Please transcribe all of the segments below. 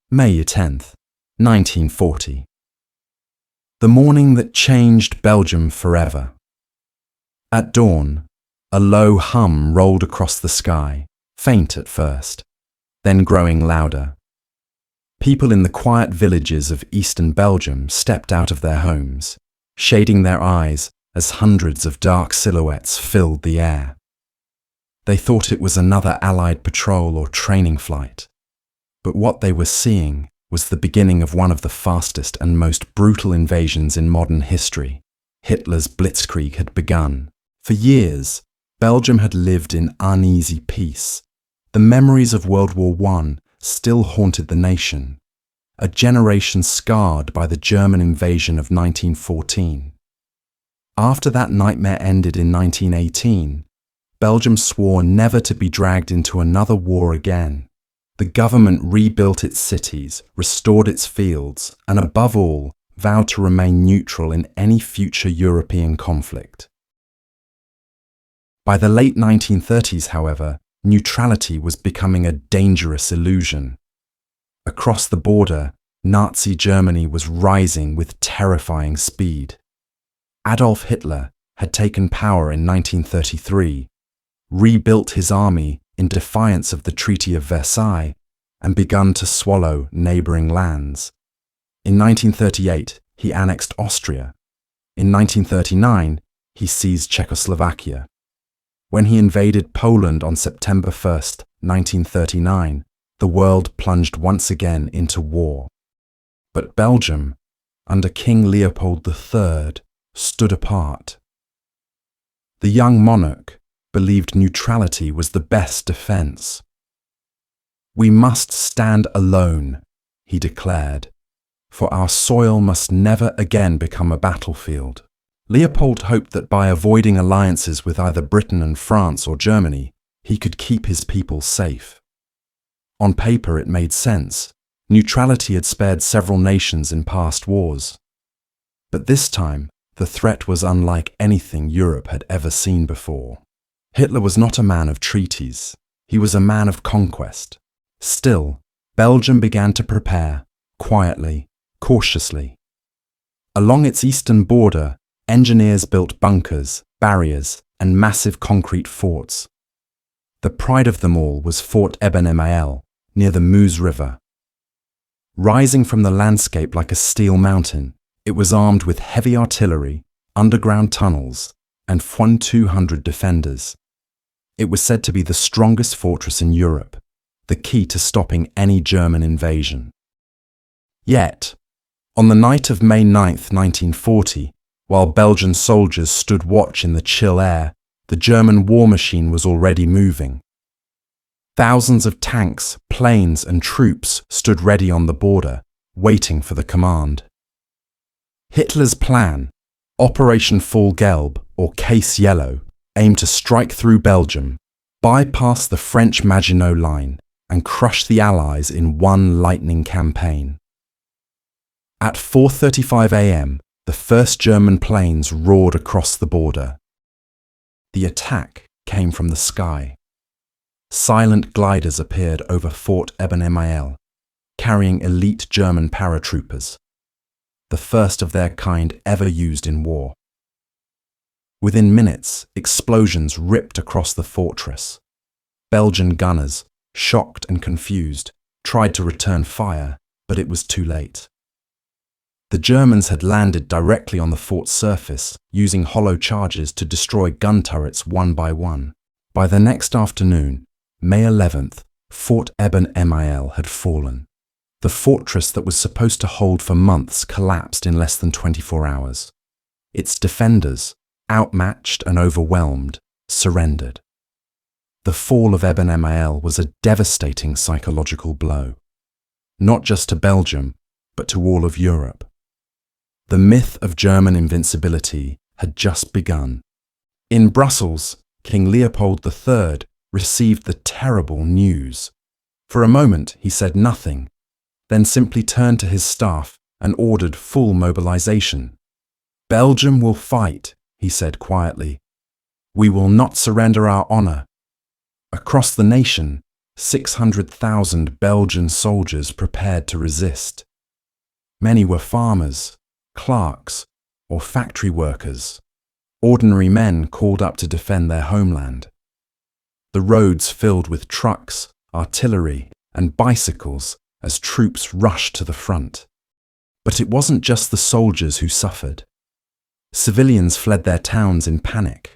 May 10th, 1940. The morning that changed Belgium forever. At dawn, a low hum rolled across the sky, faint at first, then growing louder. People in the quiet villages of eastern Belgium stepped out of their homes, shading their eyes as hundreds of dark silhouettes filled the air. They thought it was another Allied patrol or training flight. But what they were seeing was the beginning of one of the fastest and most brutal invasions in modern history. Hitler's blitzkrieg had begun. For years, Belgium had lived in uneasy peace. The memories of World War I still haunted the nation, a generation scarred by the German invasion of 1914. After that nightmare ended in 1918, Belgium swore never to be dragged into another war again. The government rebuilt its cities, restored its fields, and above all, vowed to remain neutral in any future European conflict. By the late 1930s, however, neutrality was becoming a dangerous illusion. Across the border, Nazi Germany was rising with terrifying speed. Adolf Hitler had taken power in 1933, rebuilt his army in defiance of the Treaty of Versailles, and begun to swallow neighbouring lands. In 1938, he annexed Austria. In 1939, he seized Czechoslovakia. When he invaded Poland on September 1st, 1939, the world plunged once again into war. But Belgium, under King Leopold III, stood apart. The young monarch believed neutrality was the best defence. "We must stand alone," he declared, "for our soil must never again become a battlefield." Leopold hoped that by avoiding alliances with either Britain and France or Germany, he could keep his people safe. On paper, it made sense. Neutrality had spared several nations in past wars. But this time, the threat was unlike anything Europe had ever seen before. Hitler was not a man of treaties. He was a man of conquest. Still, Belgium began to prepare, quietly, cautiously. Along its eastern border, engineers built bunkers, barriers, and massive concrete forts. The pride of them all was Fort Eben-Emael, near the Meuse River. Rising from the landscape like a steel mountain, it was armed with heavy artillery, underground tunnels, and 1,200 defenders. It was said to be the strongest fortress in Europe, the key to stopping any German invasion. Yet, on the night of May 9th, 1940, while Belgian soldiers stood watch in the chill air, the German war machine was already moving. Thousands of tanks, planes, and troops stood ready on the border, waiting for the command. Hitler's plan, Operation Fall Gelb, or Case Yellow, aimed to strike through Belgium, bypass the French Maginot Line, and crush the Allies in one lightning campaign. At 4:35 a.m., the first German planes roared across the border. The attack came from the sky. Silent gliders appeared over Fort Eben-Emael, carrying elite German paratroopers, the first of their kind ever used in war. Within minutes, explosions ripped across the fortress. Belgian gunners, shocked and confused, tried to return fire, but it was too late. The Germans had landed directly on the fort's surface, using hollow charges to destroy gun turrets one by one. By the next afternoon, May 11th, Fort Eben-Emael had fallen. The fortress that was supposed to hold for months collapsed in less than 24 hours. Its defenders, outmatched and overwhelmed, surrendered. The fall of Eben-Emael was a devastating psychological blow, not just to Belgium, but to all of Europe. The myth of German invincibility had just begun. In Brussels, King Leopold III received the terrible news. For a moment, he said nothing, then simply turned to his staff and ordered full mobilization. "Belgium will fight," he said quietly. "We will not surrender our honor." Across the nation, 600,000 Belgian soldiers prepared to resist. Many were farmers, clerks, or factory workers, ordinary men called up to defend their homeland. The roads filled with trucks, artillery, and bicycles as troops rushed to the front. But it wasn't just the soldiers who suffered. Civilians fled their towns in panic,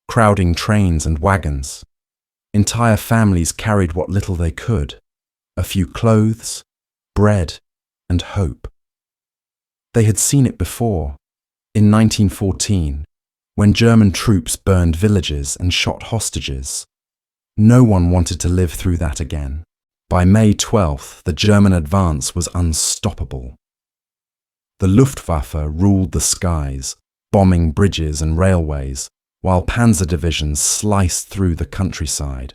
crowding trains and wagons. Entire families carried what little they could, a few clothes, bread, and hope. They had seen it before, in 1914, when German troops burned villages and shot hostages. No one wanted to live through that again. By May 12th, the German advance was unstoppable. The Luftwaffe ruled the skies, bombing bridges and railways, while panzer divisions sliced through the countryside.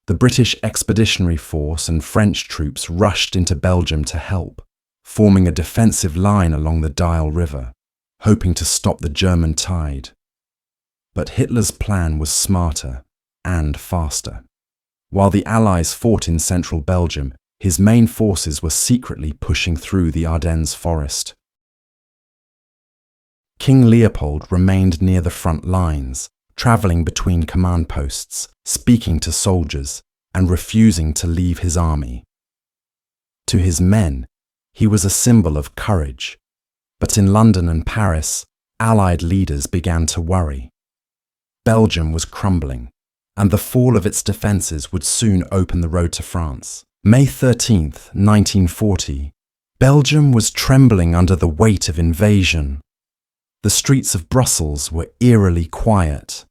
The British Expeditionary Force and French troops rushed into Belgium to help, forming a defensive line along the Dial River, hoping to stop the German tide. But Hitler's plan was smarter and faster. While the Allies fought in central Belgium, his main forces were secretly pushing through the Ardennes forest. King Leopold remained near the front lines, travelling between command posts, speaking to soldiers, and refusing to leave his army. To his men, he was a symbol of courage, but in London and Paris, Allied leaders began to worry. Belgium was crumbling, and the fall of its defences would soon open the road to France. May 13th, 1940, Belgium was trembling under the weight of invasion. The streets of Brussels were eerily quiet,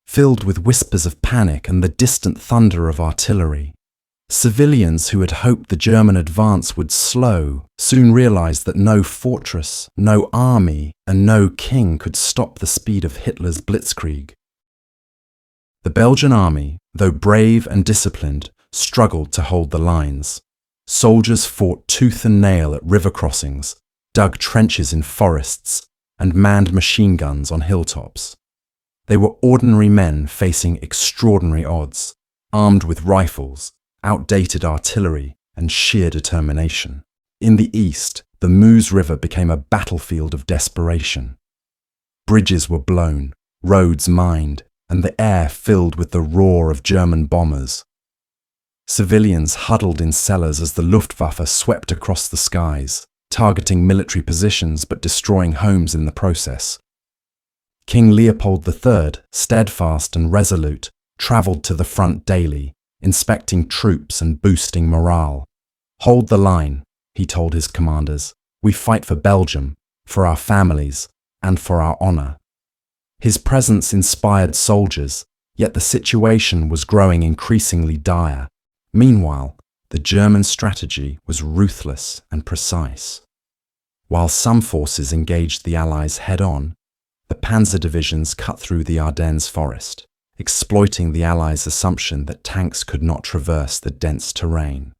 filled with whispers of panic and the distant thunder of artillery. Civilians who had hoped the German advance would slow soon realized that no fortress, no army, and no king could stop the speed of Hitler's blitzkrieg. The Belgian army, though brave and disciplined, struggled to hold the lines. Soldiers fought tooth and nail at river crossings, dug trenches in forests, and manned machine guns on hilltops. They were ordinary men facing extraordinary odds, armed with rifles, outdated artillery, and sheer determination. In the east, the Meuse River became a battlefield of desperation. Bridges were blown, roads mined, and the air filled with the roar of German bombers. Civilians huddled in cellars as the Luftwaffe swept across the skies, targeting military positions but destroying homes in the process. King Leopold III, steadfast and resolute, travelled to the front daily, inspecting troops and boosting morale. "Hold the line," he told his commanders. "We fight for Belgium, for our families, and for our honour." His presence inspired soldiers, yet the situation was growing increasingly dire. Meanwhile, the German strategy was ruthless and precise. While some forces engaged the Allies head-on, the panzer divisions cut through the Ardennes forest, exploiting the Allies' assumption that tanks could not traverse the dense terrain.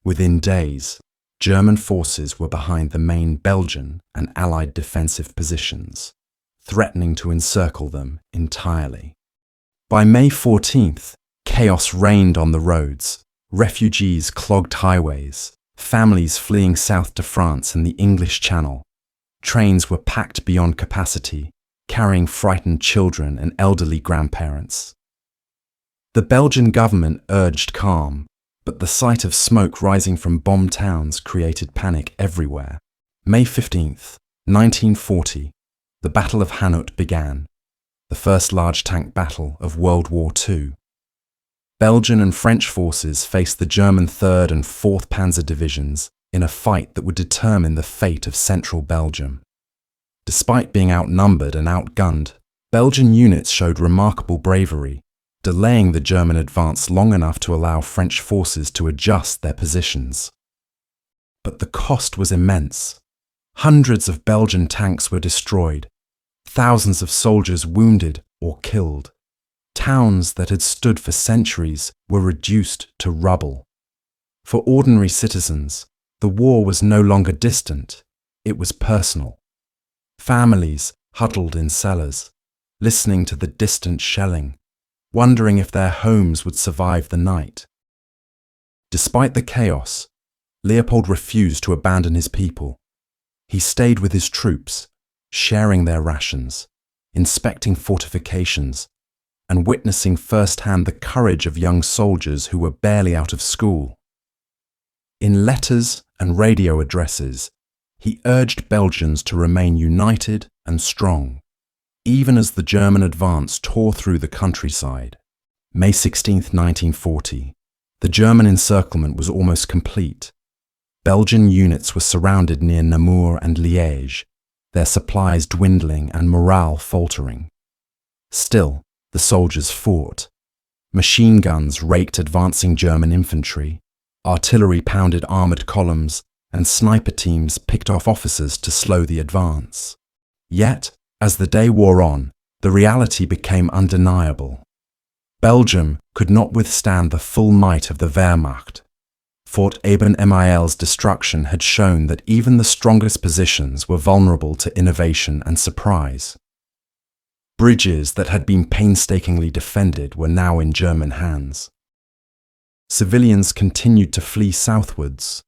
Within days, German forces were behind the main Belgian and Allied defensive positions, threatening to encircle them entirely. By May 14th, chaos reigned on the roads. Refugees clogged highways, families fleeing south to France and the English Channel. Trains were packed beyond capacity, carrying frightened children and elderly grandparents. The Belgian government urged calm, but the sight of smoke rising from bombed towns created panic everywhere. May 15th, 1940, the Battle of Hanout began, the first large tank battle of World War II. Belgian and French forces faced the German 3rd and 4th Panzer Divisions in a fight that would determine the fate of central Belgium. Despite being outnumbered and outgunned, Belgian units showed remarkable bravery, delaying the German advance long enough to allow French forces to adjust their positions. But the cost was immense. Hundreds of Belgian tanks were destroyed, thousands of soldiers wounded or killed. Towns that had stood for centuries were reduced to rubble. For ordinary citizens, the war was no longer distant, it was personal. Families huddled in cellars, listening to the distant shelling, wondering if their homes would survive the night. Despite the chaos, Leopold refused to abandon his people. He stayed with his troops, sharing their rations, inspecting fortifications, and witnessing firsthand the courage of young soldiers who were barely out of school. In letters and radio addresses, he urged Belgians to remain united and strong, even as the German advance tore through the countryside. May 16, 1940, the German encirclement was almost complete. Belgian units were surrounded near Namur and Liège, their supplies dwindling and morale faltering. Still, the soldiers fought. Machine guns raked advancing German infantry, artillery pounded armoured columns, and sniper teams picked off officers to slow the advance. Yet, as the day wore on, the reality became undeniable. Belgium could not withstand the full might of the Wehrmacht. Fort Eben-Emael's destruction had shown that even the strongest positions were vulnerable to innovation and surprise. Bridges that had been painstakingly defended were now in German hands. Civilians continued to flee southwards.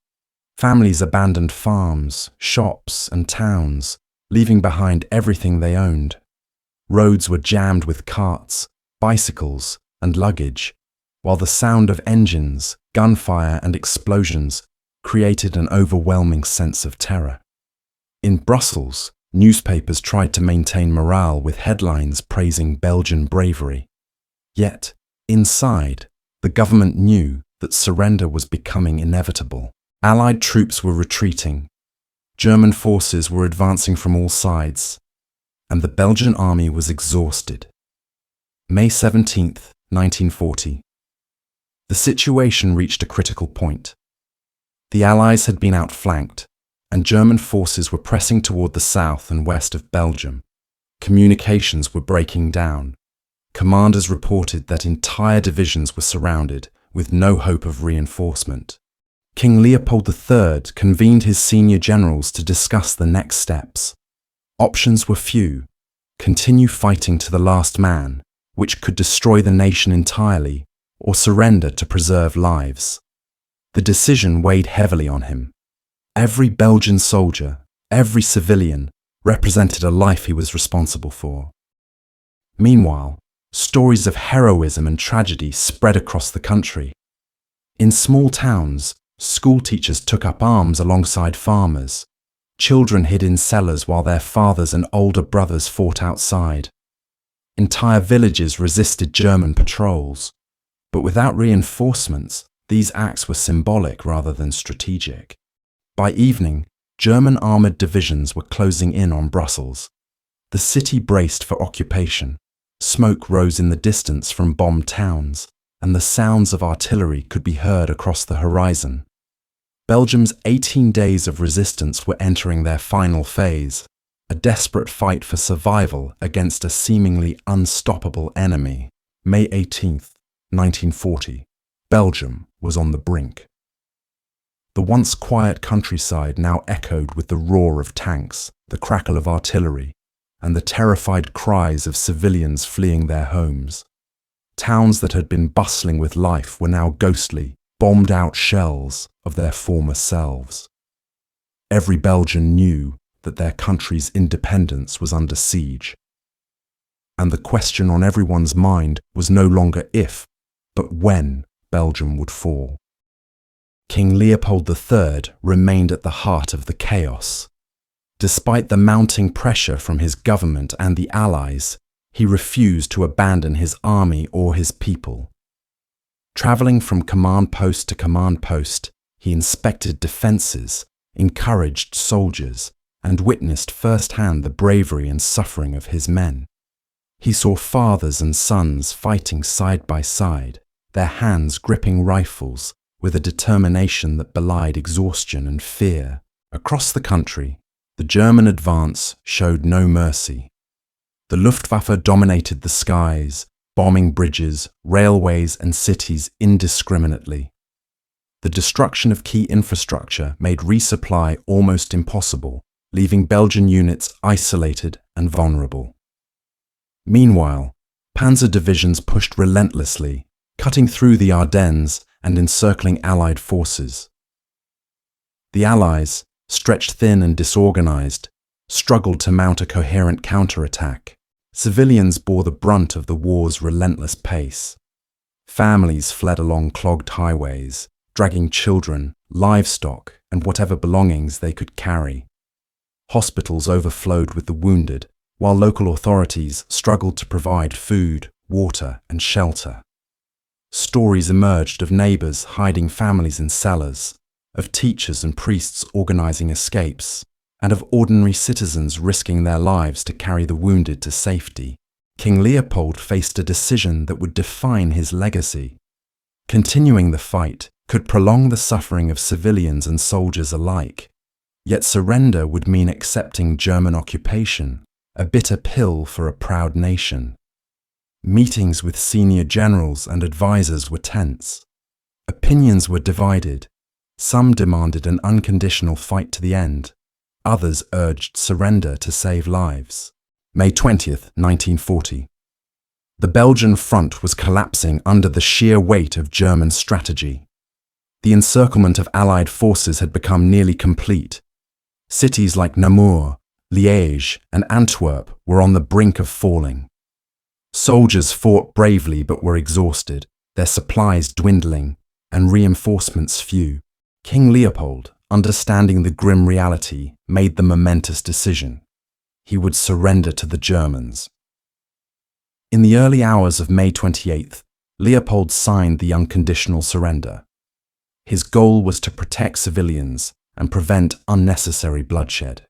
Families abandoned farms, shops, and towns, leaving behind everything they owned. Roads were jammed with carts, bicycles, and luggage, while the sound of engines, gunfire, and explosions created an overwhelming sense of terror. In Brussels, newspapers tried to maintain morale with headlines praising Belgian bravery. Yet, inside, the government knew that surrender was becoming inevitable. Allied troops were retreating. German forces were advancing from all sides, and the Belgian army was exhausted. May 17, 1940. The situation reached a critical point. The Allies had been outflanked, and German forces were pressing toward the south and west of Belgium. Communications were breaking down. Commanders reported that entire divisions were surrounded, with no hope of reinforcement. King Leopold III convened his senior generals to discuss the next steps. Options were few: continue fighting to the last man, which could destroy the nation entirely, or surrender to preserve lives. The decision weighed heavily on him. Every Belgian soldier, every civilian, represented a life he was responsible for. Meanwhile, stories of heroism and tragedy spread across the country. In small towns, school teachers took up arms alongside farmers. Children hid in cellars while their fathers and older brothers fought outside. Entire villages resisted German patrols. But without reinforcements, these acts were symbolic rather than strategic. By evening, German armoured divisions were closing in on Brussels. The city braced for occupation. Smoke rose in the distance from bombed towns, and the sounds of artillery could be heard across the horizon. Belgium's 18 days of resistance were entering their final phase, a desperate fight for survival against a seemingly unstoppable enemy. May 18th. 1940, Belgium was on the brink. The once quiet countryside now echoed with the roar of tanks, the crackle of artillery, and the terrified cries of civilians fleeing their homes. Towns that had been bustling with life were now ghostly, bombed-out shells of their former selves. Every Belgian knew that their country's independence was under siege. And the question on everyone's mind was no longer if, but when Belgium would fall. King Leopold III remained at the heart of the chaos. Despite the mounting pressure from his government and the Allies, he refused to abandon his army or his people. Travelling from command post to command post, he inspected defences, encouraged soldiers, and witnessed firsthand the bravery and suffering of his men. He saw fathers and sons fighting side by side, their hands gripping rifles with a determination that belied exhaustion and fear. Across the country, the German advance showed no mercy. The Luftwaffe dominated the skies, bombing bridges, railways, and cities indiscriminately. The destruction of key infrastructure made resupply almost impossible, leaving Belgian units isolated and vulnerable. Meanwhile, Panzer divisions pushed relentlessly, cutting through the Ardennes and encircling Allied forces. The Allies, stretched thin and disorganized, struggled to mount a coherent counterattack. Civilians bore the brunt of the war's relentless pace. Families fled along clogged highways, dragging children, livestock, and whatever belongings they could carry. Hospitals overflowed with the wounded, while local authorities struggled to provide food, water, and shelter. Stories emerged of neighbors hiding families in cellars, of teachers and priests organizing escapes, and of ordinary citizens risking their lives to carry the wounded to safety. King Leopold faced a decision that would define his legacy. Continuing the fight could prolong the suffering of civilians and soldiers alike, yet surrender would mean accepting German occupation, a bitter pill for a proud nation. Meetings with senior generals and advisors were tense. Opinions were divided. Some demanded an unconditional fight to the end. Others urged surrender to save lives. May 20th, 1940. The Belgian front was collapsing under the sheer weight of German strategy. The encirclement of Allied forces had become nearly complete. Cities like Namur, Liège, and Antwerp were on the brink of falling. Soldiers fought bravely but were exhausted, their supplies dwindling, and reinforcements few. King Leopold, understanding the grim reality, made the momentous decision. He would surrender to the Germans. In the early hours of May 28th, Leopold signed the unconditional surrender. His goal was to protect civilians and prevent unnecessary bloodshed.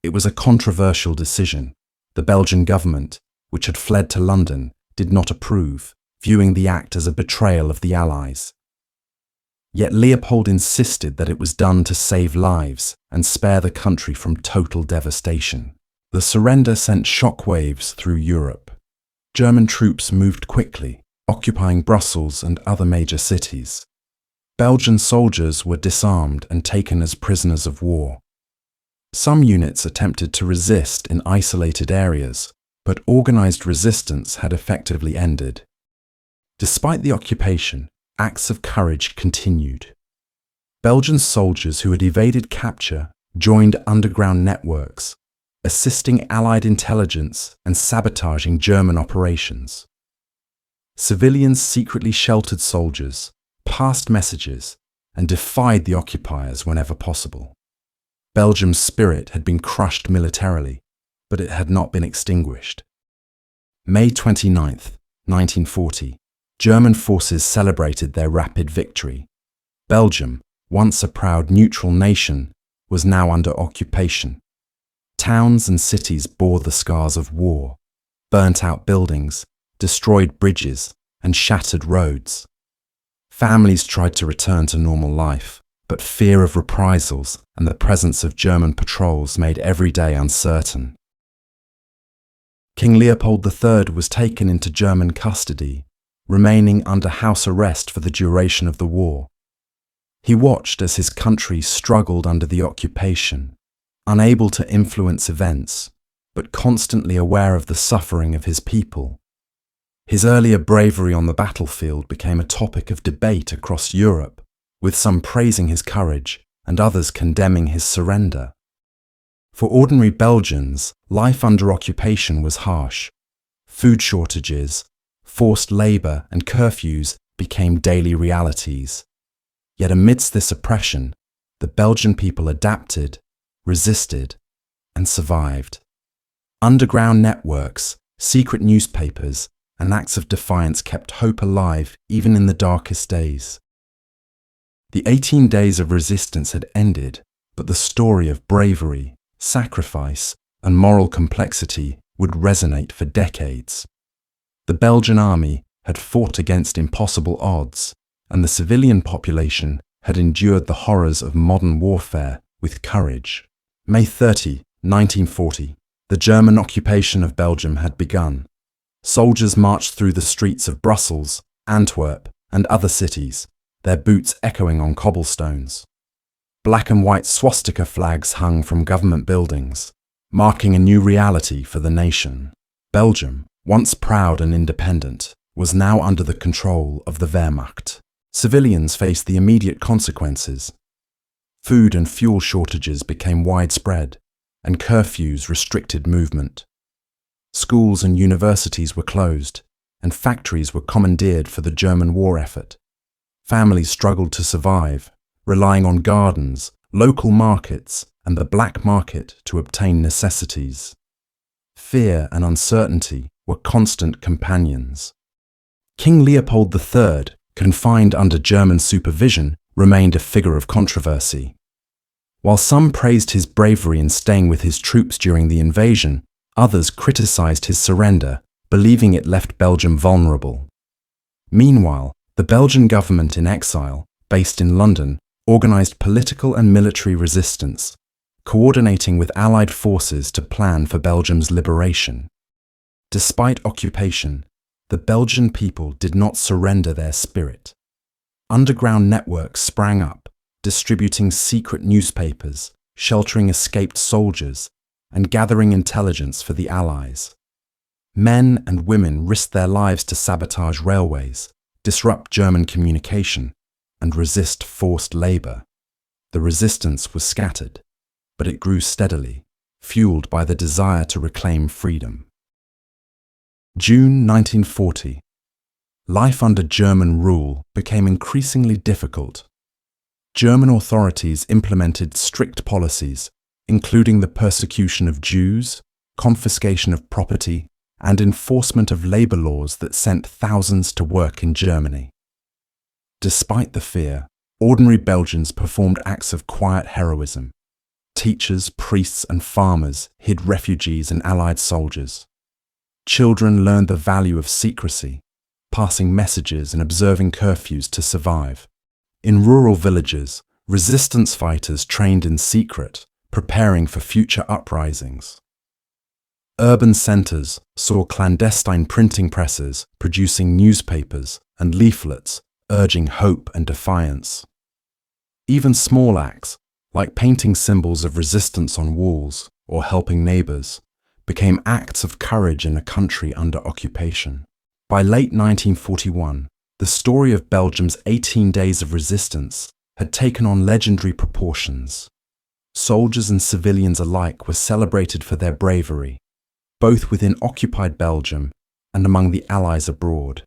It was a controversial decision. The Belgian government, which had fled to London, did not approve, viewing the act as a betrayal of the Allies. Yet Leopold insisted that it was done to save lives and spare the country from total devastation. The surrender sent shockwaves through Europe. German troops moved quickly, occupying Brussels and other major cities. Belgian soldiers were disarmed and taken as prisoners of war. Some units attempted to resist in isolated areas, but organized resistance had effectively ended. Despite the occupation, acts of courage continued. Belgian soldiers who had evaded capture joined underground networks, assisting Allied intelligence and sabotaging German operations. Civilians secretly sheltered soldiers, passed messages, and defied the occupiers whenever possible. Belgium's spirit had been crushed militarily, but it had not been extinguished. May 29th, 1940. German forces celebrated their rapid victory. Belgium, once a proud neutral nation, was now under occupation. Towns and cities bore the scars of war, burnt-out buildings, destroyed bridges, and shattered roads. Families tried to return to normal life, but fear of reprisals and the presence of German patrols made every day uncertain. King Leopold III was taken into German custody, remaining under house arrest for the duration of the war. He watched as his country struggled under the occupation, unable to influence events, but constantly aware of the suffering of his people. His earlier bravery on the battlefield became a topic of debate across Europe, with some praising his courage and others condemning his surrender. For ordinary Belgians, life under occupation was harsh. Food shortages, forced labor, and curfews became daily realities. Yet amidst this oppression, the Belgian people adapted, resisted, and survived. Underground networks, secret newspapers, and acts of defiance kept hope alive even in the darkest days. The 18 days of resistance had ended, but the story of bravery, sacrifice, and moral complexity would resonate for decades. The Belgian army had fought against impossible odds, and the civilian population had endured the horrors of modern warfare with courage. May 30, 1940. The German occupation of Belgium had begun. Soldiers marched through the streets of Brussels, Antwerp, and other cities, their boots echoing on cobblestones. Black and white swastika flags hung from government buildings, marking a new reality for the nation. Belgium, once proud and independent, was now under the control of the Wehrmacht. Civilians faced the immediate consequences. Food and fuel shortages became widespread, and curfews restricted movement. Schools and universities were closed, and factories were commandeered for the German war effort. Families struggled to survive, relying on gardens, local markets, and the black market to obtain necessities. Fear and uncertainty were constant companions. King Leopold III, confined under German supervision, remained a figure of controversy. While some praised his bravery in staying with his troops during the invasion, others criticized his surrender, believing it left Belgium vulnerable. Meanwhile, the Belgian government in exile, based in London, organized political and military resistance, coordinating with Allied forces to plan for Belgium's liberation. Despite occupation, the Belgian people did not surrender their spirit. Underground networks sprang up, distributing secret newspapers, sheltering escaped soldiers, and gathering intelligence for the Allies. Men and women risked their lives to sabotage railways, disrupt German communication, and resist forced labor. The resistance was scattered, but it grew steadily, fueled by the desire to reclaim freedom. June 1940. Life under German rule became increasingly difficult. German authorities implemented strict policies, including the persecution of Jews, confiscation of property, and enforcement of labor laws that sent thousands to work in Germany. Despite the fear, ordinary Belgians performed acts of quiet heroism. Teachers, priests, and farmers hid refugees and Allied soldiers. Children learned the value of secrecy, passing messages and observing curfews to survive. In rural villages, resistance fighters trained in secret, preparing for future uprisings. Urban centers saw clandestine printing presses producing newspapers and leaflets urging hope and defiance. Even small acts, like painting symbols of resistance on walls or helping neighbors, became acts of courage in a country under occupation. By late 1941, the story of Belgium's 18 days of resistance had taken on legendary proportions. Soldiers and civilians alike were celebrated for their bravery, both within occupied Belgium and among the Allies abroad.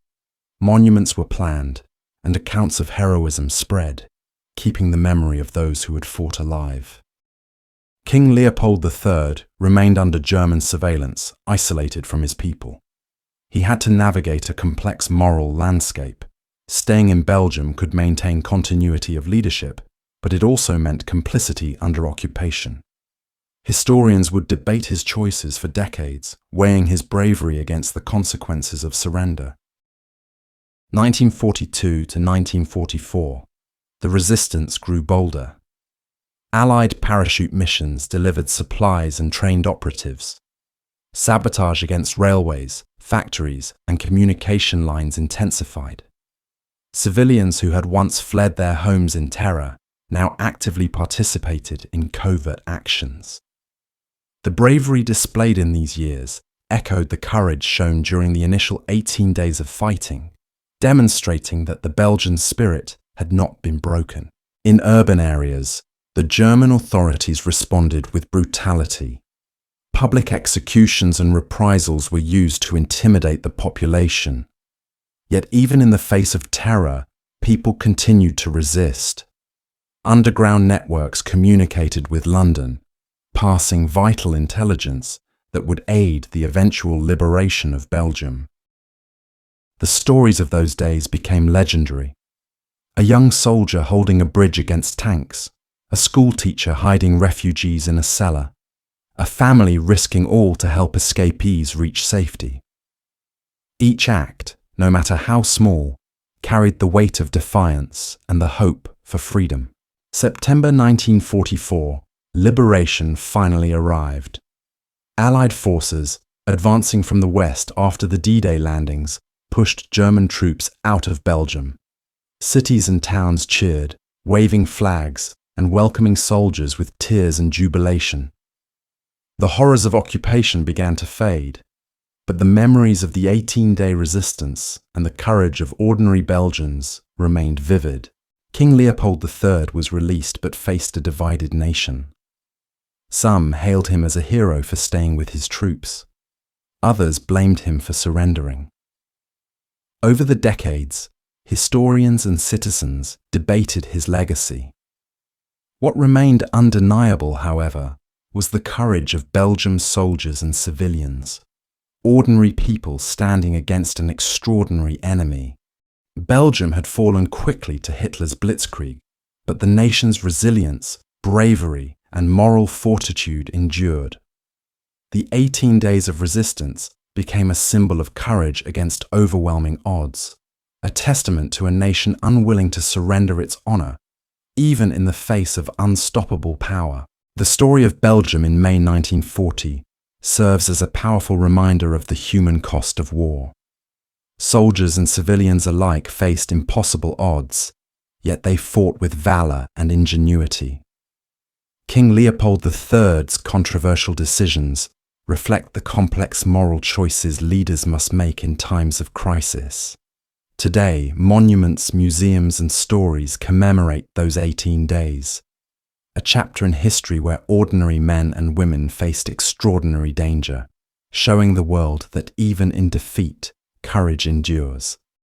Monuments were planned, and accounts of heroism spread, keeping the memory of those who had fought alive. King Leopold III remained under German surveillance, isolated from his people. He had to navigate a complex moral landscape. Staying in Belgium could maintain continuity of leadership, but it also meant complicity under occupation. Historians would debate his choices for decades, weighing his bravery against the consequences of surrender. 1942 to 1944, the resistance grew bolder. Allied parachute missions delivered supplies and trained operatives. Sabotage against railways, factories, and communication lines intensified. Civilians who had once fled their homes in terror now actively participated in covert actions. The bravery displayed in these years echoed the courage shown during the initial 18 days of fighting, demonstrating that the Belgian spirit had not been broken. In urban areas, the German authorities responded with brutality. Public executions and reprisals were used to intimidate the population. Yet even in the face of terror, people continued to resist. Underground networks communicated with London, passing vital intelligence that would aid the eventual liberation of Belgium. The stories of those days became legendary. A young soldier holding a bridge against tanks, a schoolteacher hiding refugees in a cellar, a family risking all to help escapees reach safety. Each act, no matter how small, carried the weight of defiance and the hope for freedom. September 1944, liberation finally arrived. Allied forces, advancing from the west after the D-Day landings, pushed German troops out of Belgium. Cities and towns cheered, waving flags and welcoming soldiers with tears and jubilation. The horrors of occupation began to fade. But the memories of the 18-day resistance and the courage of ordinary Belgians remained vivid. King Leopold III was released but faced a divided nation. Some hailed him as a hero for staying with his troops. Others blamed him for surrendering. Over the decades, historians and citizens debated his legacy. What remained undeniable, however, was the courage of Belgium's soldiers and civilians, ordinary people standing against an extraordinary enemy. Belgium had fallen quickly to Hitler's blitzkrieg, but the nation's resilience, bravery, and moral fortitude endured. The 18 days of resistance became a symbol of courage against overwhelming odds, a testament to a nation unwilling to surrender its honor, even in the face of unstoppable power. The story of Belgium in May 1940 serves as a powerful reminder of the human cost of war. Soldiers and civilians alike faced impossible odds, yet they fought with valor and ingenuity. King Leopold III's controversial decisions reflect the complex moral choices leaders must make in times of crisis. Today, monuments, museums, and stories commemorate those 18 days, a chapter in history where ordinary men and women faced extraordinary danger, showing the world that even in defeat, courage endures.